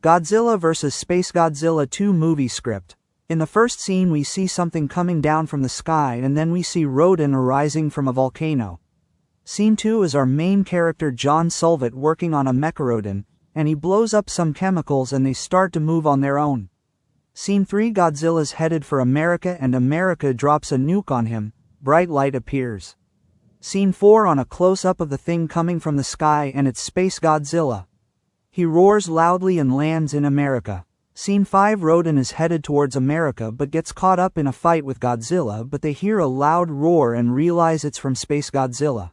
Godzilla vs. Space Godzilla 2 movie script. In the first scene we see something coming down from the sky and then we see Rodan arising from a volcano. Scene 2 is our main character John Sulvett working on a Mecharodan, and he blows up some chemicals and they start to move on their own. Scene 3 Godzilla's headed for America and America drops a nuke on him, bright light appears. Scene 4 on a close-up of the thing coming from the sky and it's Space Godzilla. He roars loudly and lands in America. Scene 5 Rodan is headed towards America but gets caught up in a fight with Godzilla, but they hear a loud roar and realize it's from Space Godzilla.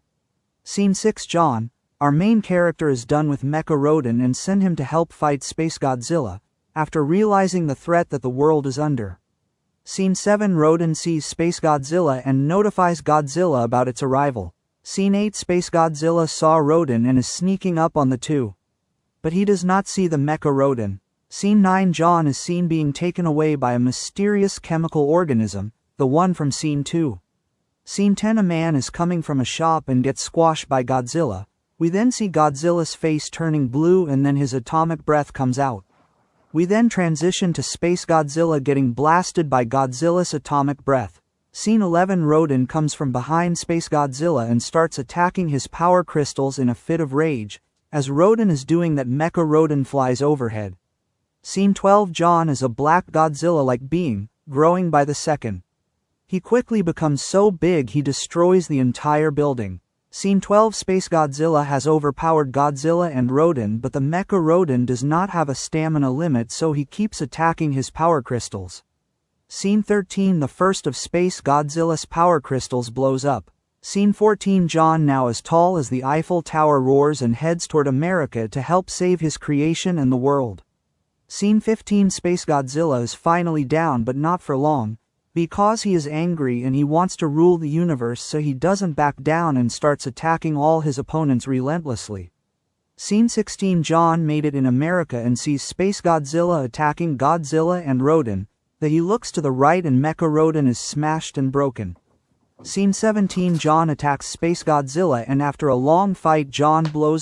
Scene 6 John, our main character, is done with Mecha Rodan and send him to help fight Space Godzilla, after realizing the threat that the world is under. Scene 7 Rodan sees Space Godzilla and notifies Godzilla about its arrival. Scene 8 Space Godzilla saw Rodan and is sneaking up on the two. But he does not see the Mecha Rodan. Scene 9 John is seen being taken away by a mysterious chemical organism, the one from Scene 2. Scene 10 a man is coming from a shop and gets squashed by Godzilla. We then see Godzilla's face turning blue and then his atomic breath comes out. We then transition to Space Godzilla getting blasted by Godzilla's atomic breath. Scene 11 Rodan comes from behind Space Godzilla and starts attacking his power crystals in a fit of rage. As Rodan is doing that, Mecha Rodan flies overhead. Scene 12 John is a black Godzilla-like being, growing by the second. He quickly becomes so big he destroys the entire building. Scene 12 Space Godzilla has overpowered Godzilla and Rodan, but the Mecha Rodan does not have a stamina limit, so he keeps attacking his power crystals. Scene 13 the first of Space Godzilla's power crystals blows up. Scene 14 John, now as tall as the Eiffel Tower, roars and heads toward America to help save his creation and the world. Scene 15 Space Godzilla is finally down, but not for long, because he is angry and he wants to rule the universe, so he doesn't back down and starts attacking all his opponents relentlessly. Scene 16 John made it in America and sees Space Godzilla attacking Godzilla and Rodan. Then he looks to the right and Mecha Rodan is smashed and broken. Scene 17 John attacks Space Godzilla and after a long fight John blows up